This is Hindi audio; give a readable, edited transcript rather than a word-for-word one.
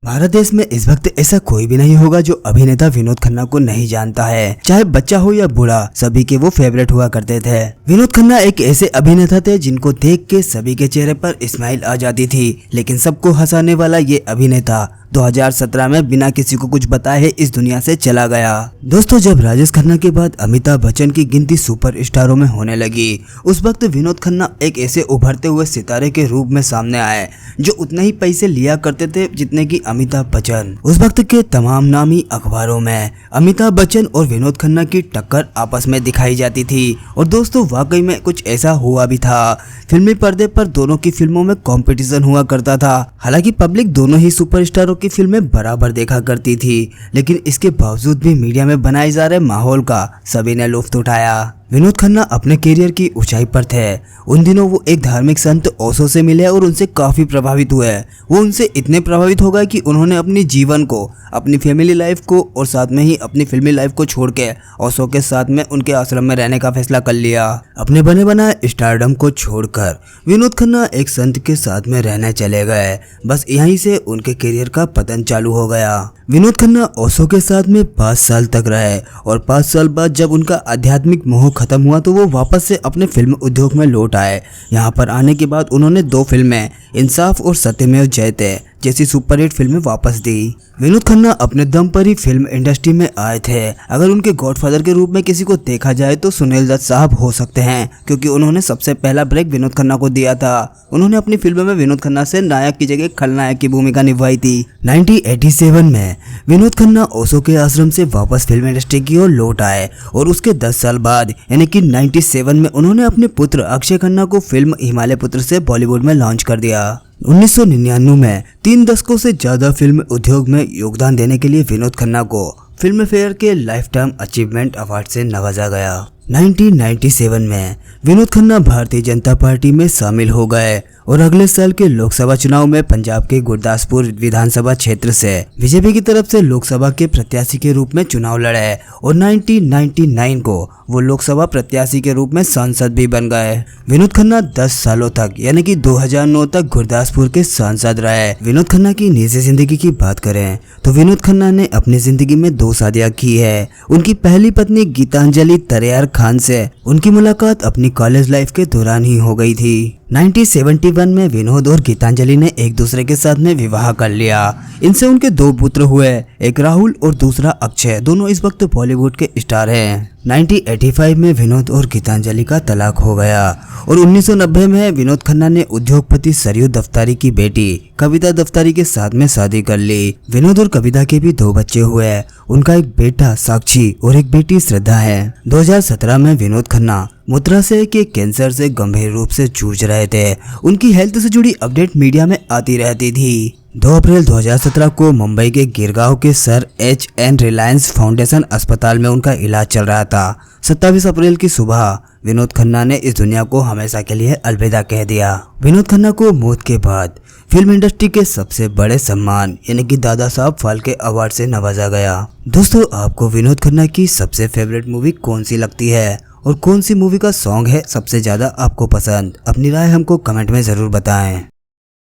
भारत देश में इस वक्त ऐसा कोई भी नहीं होगा जो अभिनेता विनोद खन्ना को नहीं जानता है। चाहे बच्चा हो या बूढ़ा, सभी के वो फेवरेट हुआ करते थे। विनोद खन्ना एक ऐसे अभिनेता थे जिनको देख के सभी के चेहरे पर स्माइल आ जाती थी। लेकिन सबको हंसाने वाला ये अभिनेता 2017 में बिना किसी को कुछ बताए इस दुनिया से चला गया। दोस्तों, जब राजेश खन्ना के बाद अमिताभ बच्चन की गिनती सुपर स्टारों में होने लगी, उस वक्त विनोद खन्ना एक ऐसे उभरते हुए सितारे के रूप में सामने आए जो उतने ही पैसे लिया करते थे जितने की अमिताभ बच्चन। उस वक्त के तमाम नामी अखबारों में अमिताभ बच्चन और विनोद खन्ना की टक्कर आपस में दिखाई जाती थी। और दोस्तों, वाकई में कुछ ऐसा हुआ भी था। फिल्मी पर्दे पर दोनों की फिल्मों में कंपटीशन हुआ करता था। हालांकि पब्लिक दोनों ही सुपरस्टारों की फिल्में बराबर देखा करती थी, लेकिन इसके बावजूद भी मीडिया में बनाए जा रहे माहौल का सभी ने लुत्फ उठाया। विनोद खन्ना अपने करियर की ऊंचाई पर थे। उन दिनों वो एक धार्मिक संत ओशो से मिले और उनसे काफी प्रभावित हुए। वो उनसे इतने प्रभावित हो गए कि उन्होंने अपनी जीवन को, अपनी फैमिली लाइफ को और साथ में ही अपनी फिल्मी लाइफ को छोड़ के ओशो के साथ में उनके आश्रम में रहने का फैसला कर लिया। अपने बने बनाए स्टारडम को छोड़कर विनोद खन्ना एक संत के साथ में रहने चले गए। बस यहीं से उनके करियर का पतन चालू हो गया। विनोद खन्ना ओशो के साथ में 5 साल तक रहे और 5 साल बाद जब उनका आध्यात्मिक मोह खत्म हुआ तो वो वापस से अपने फिल्म उद्योग में लौट आए। यहाँ पर आने के बाद उन्होंने 2 फिल्में इंसाफ और सत्यमेव जयते जैसी सुपरहिट फिल्में वापस दी। विनोद खन्ना अपने दम पर ही फिल्म इंडस्ट्री में आए थे। अगर उनके गॉडफादर के रूप में किसी को देखा जाए तो सुनील दत्त साहब हो सकते हैं, क्योंकि उन्होंने सबसे पहला ब्रेक विनोद खन्ना को दिया था। उन्होंने अपनी फिल्म में विनोद खन्ना से नायक की जगह खलनायक की भूमिका निभाई थी। 1987 में विनोद खन्ना ओशो के आश्रम से वापस फिल्म इंडस्ट्री की ओर लौट आए और उसके 10 साल बाद यानी कि 97 में उन्होंने अपने पुत्र अक्षय खन्ना को फिल्म हिमालय पुत्र से बॉलीवुड में लॉन्च कर दिया। 1999 में 3 दशकों से ज्यादा फिल्म उद्योग में योगदान देने के लिए विनोद खन्ना को फिल्म फेयर के लाइफ टाइम अचीवमेंट अवार्ड से नवाजा गया। 1997 में विनोद खन्ना भारतीय जनता पार्टी में शामिल हो गए और अगले साल के लोकसभा चुनाव में पंजाब के गुरदासपुर विधानसभा क्षेत्र से बीजेपी की तरफ से लोकसभा के प्रत्याशी के रूप में चुनाव लड़े और 1999 को वो लोकसभा प्रत्याशी के रूप में सांसद भी बन गए। विनोद खन्ना 10 सालों तक यानी कि 2009 तक गुरदासपुर के सांसद रहे। विनोद खन्ना की निजी जिंदगी की बात करें तो विनोद खन्ना ने अपनी जिंदगी में 2 शादियां की है। उनकी पहली पत्नी गीतांजलि तरेयार खान से उनकी मुलाकात अपनी कॉलेज लाइफ के दौरान ही हो गई थी। 1971 में विनोद और गीतांजलि ने एक दूसरे के साथ में विवाह कर लिया। इनसे उनके 2 पुत्र हुए, एक राहुल और दूसरा अक्षय। दोनों इस वक्त बॉलीवुड के स्टार हैं। 1985 में विनोद और गीतांजलि का तलाक हो गया और 1990 में विनोद खन्ना ने उद्योगपति सरयू दफ्तारी की बेटी कविता दफ्तारी के साथ में शादी कर ली। विनोद और कविता के भी 2 बच्चे हुए। उनका एक बेटा साक्षी और एक बेटी श्रद्धा है। 2017 में विनोद खन्ना मूत्राशय के कैंसर से गंभीर रूप से जूझ रहे थे। उनकी हेल्थ से जुड़ी अपडेट मीडिया में आती रहती थी। 2 अप्रैल 2017 को मुंबई के गिरगांव के सर H.N. रिलायंस फाउंडेशन अस्पताल में उनका इलाज चल रहा था। 27 अप्रैल की सुबह विनोद खन्ना ने इस दुनिया को हमेशा के लिए अलविदा कह दिया। विनोद खन्ना को मौत के बाद फिल्म इंडस्ट्री के सबसे बड़े सम्मान यानी कि दादा साहब फाल्के अवार्ड से नवाजा गया। दोस्तों, आपको विनोद खन्ना की सबसे फेवरेट मूवी कौन सी लगती है और कौन सी मूवी का सॉन्ग है सबसे ज्यादा आपको पसंद? अपनी राय हमको कमेंट में जरूर बताएं।